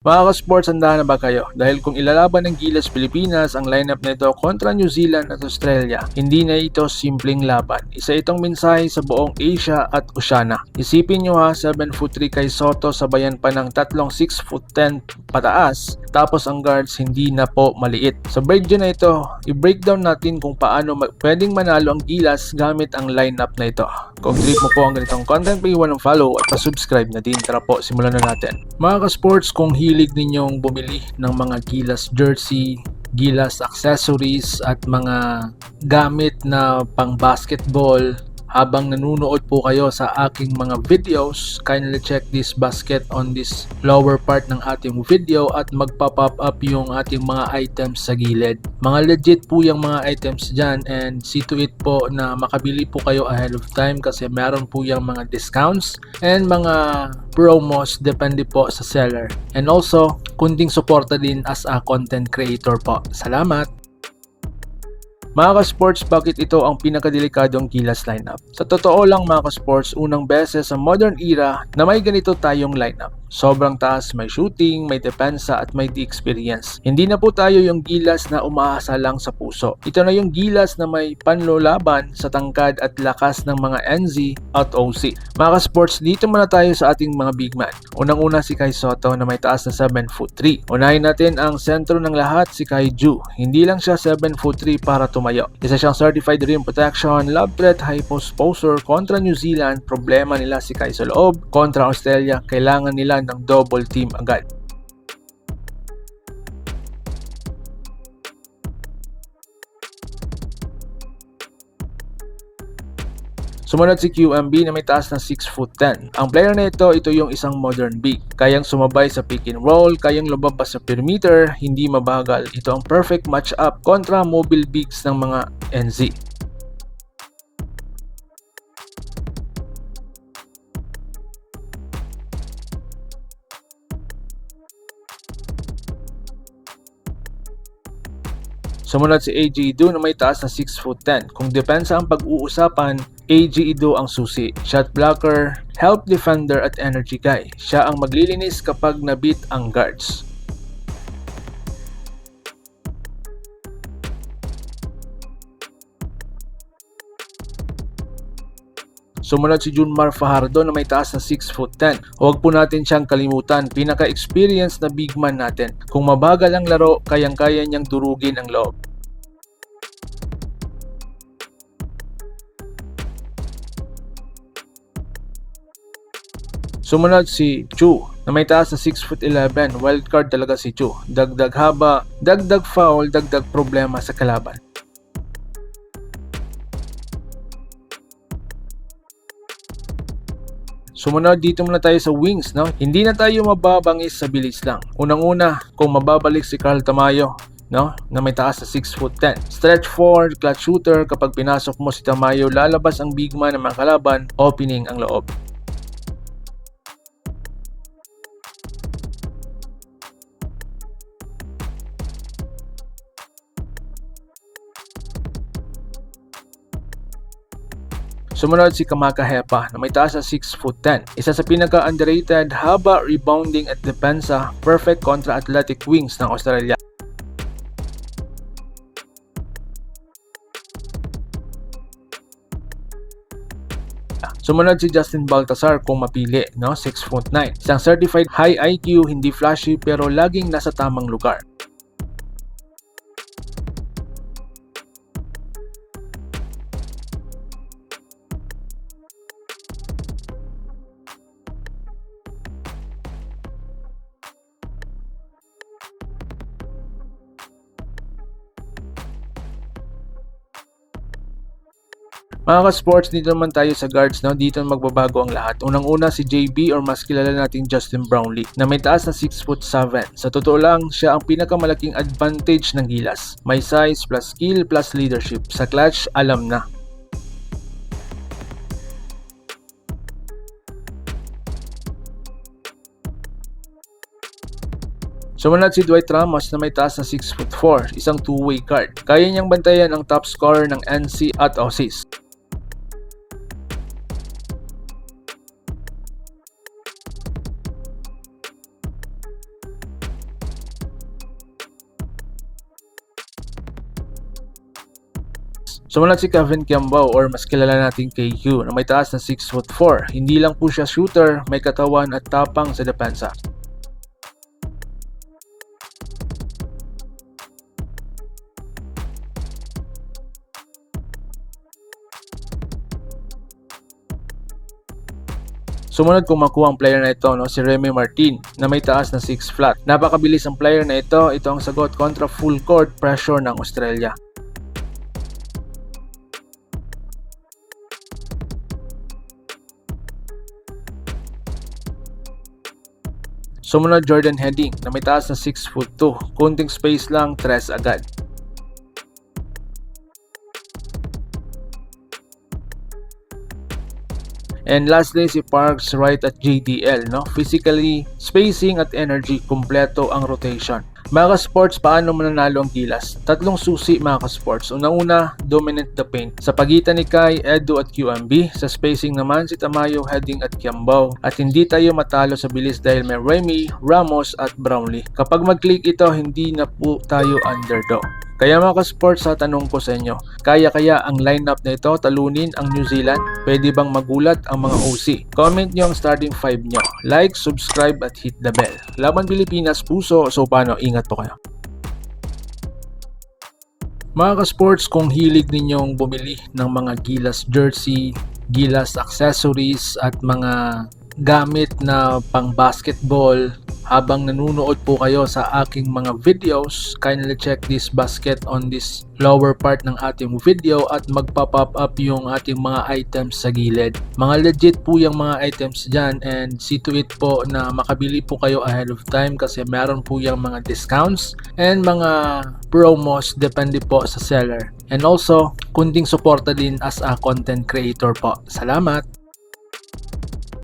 Mga ka-sports, handahan na ba kayo? Dahil kung ilalaban ng Gilas Pilipinas ang lineup nito kontra New Zealand at Australia, hindi na ito simpleng laban. Isa itong mensahe sa buong Asia at Oceania. Isipin nyo ha, 7'3" kay Soto sabayan pa ng tatlong 6'10" pataas, tapos ang guards hindi na po maliit. Sa video na ito, i-breakdown natin kung paano pwedeng manalo ang Gilas gamit ang lineup na ito. Kung trip mo po ang ganitong content, pag-iwan ng follow at pa-subscribe na din. Tara po, simulan na natin. Mga ka-sports, kung hilig ninyong bumili ng mga Gilas jersey, Gilas accessories at mga gamit na pang basketball, habang nanonood po kayo sa aking mga videos, kindly check this basket on this lower part ng ating video at magpa-pop up yung ating mga items sa gilid. Mga legit po yung mga items dyan, and see to it po na makabili po kayo ahead of time kasi meron po yung mga discounts and mga promos depende po sa seller. And also, kunting suporta din as a content creator po. Salamat! Mga ka-sports, bakit ito ang pinakadelikadong Gilas lineup? Sa totoo lang mga ka-sports, unang beses sa modern era na may ganito tayong lineup. Sobrang taas, may shooting, may depensa at may experience. Hindi na po tayo yung Gilas na umaasa lang sa puso. Ito na yung Gilas na may panlolaban sa tangkad at lakas ng mga NZ at OC. Mga ka-sports, dito muna tayo sa ating mga big man. Unang-una si Kai Soto na may taas na 7'3". Unahin natin ang sentro ng lahat, si Kai Ju. Hindi lang siya 7'3" para tumayo. Isa siyang certified rim protection, lob threat, high post poster kontra New Zealand. Problema nila si Kai sa loob. Kontra Australia, kailangan nila ng double team agad. Sumunod si QMB na may taas na 6'10". Ang player na ito yung isang modern big. Kayang sumabay sa pick and roll, kayang lumabas sa perimeter, hindi mabagal. Ito ang perfect match-up kontra mobile bigs ng mga NZ. Sumunod si AJ Ido na may taas na 6'10". Kung depensa ang pag-uusapan, AJ Ido ang susi. Shot blocker, help defender at energy guy. Siya ang maglilinis kapag nabit ang guards. Sumunod si Junmar Fajardo na may taas na 6'10". Huwag po natin siyang kalimutan, pinaka-experience na big man natin. Kung mabagal ang laro, kayang-kaya niyang durugin ang loob. Sumunod si Chu na may taas na 6'11". Wildcard talaga si Chu. Dagdag haba, dagdag foul, dagdag problema sa kalaban. Sumunod, dito muna tayo sa wings, no? Hindi na tayo mababangis sa bilis lang. Unang-una, kung mababalik si Carl Tamayo, no? Na may taas na 6'10". Stretch forward, clutch shooter, kapag pinasok mo si Tamayo, lalabas ang big man ng mga kalaban, opening ang loob. Sumunod si Kamaka Hepa na may taas na 6'10". Isa sa pinaka-underrated, haba, rebounding at depensa, perfect kontra athletic wings ng Australia. Sumunod si Justin Baltasar kung mapili, no? 6'9". Isang certified high IQ, hindi flashy pero laging nasa tamang lugar. Mga ka-sports, dito naman tayo sa guards, no? Dito magbabago ang lahat. Unang-una si JB or mas kilala nating Justin Brownlee na may taas na 6'7". Sa totoo lang, siya ang pinakamalaking advantage ng Gilas. May size plus skill plus leadership. Sa clutch, alam na. Sumunod si Dwight Ramos na may taas na 6'4", isang two-way guard. Kaya niyang bantayan ang top scorer ng NC at Aussies. Sumunod si Kevin Kiambao or mas kilala nating KQ na may taas na 6'4". Hindi lang po siya shooter, may katawan at tapang sa depensa. Sumunod kung makuha ang player na ito, si Remy Martin na may taas na 6 flat. Napakabilis ang player na ito ang sagot kontra full court pressure ng Australia. Sumunod Jordan Heading na may taas na 6'2". Kunting space lang, 3 agad. And lastly, si Parks Wright at JDL. Physically, spacing at energy, kumpleto ang rotation. Mga ka-sports, paano mananalo ang Gilas? Tatlong susi mga ka-sports. Una-una, dominate the paint. Sa pagitan ni Kai, Edu at QMB. Sa spacing naman, si Tamayo, Heading at Kiambao. At hindi tayo matalo sa bilis dahil may Remy, Ramos at Brownlee. Kapag mag-click ito, hindi na po tayo underdog. Kaya mga ka-sports, sa tanong ko sa inyo, kaya ang lineup na ito talunin ang New Zealand? Pwede bang magulat ang mga OC? Comment nyo ang starting 5 nyo. Like, subscribe at hit the bell. Laban Pilipinas, puso, so paano? Ingat po kayo. Mga ka-sports, kung hilig ninyong bumili ng mga Gilas jersey, Gilas accessories at mga gamit na pang basketball, habang nanonood po kayo sa aking mga videos, kindly check this basket on this lower part ng ating video at magpa-pop up yung ating mga items sa gilid. Mga legit po yung mga items dyan and see to it po na makabili po kayo ahead of time kasi meron po yung mga discounts and mga promos depende po sa seller. And also, kunting suporta din as a content creator po. Salamat!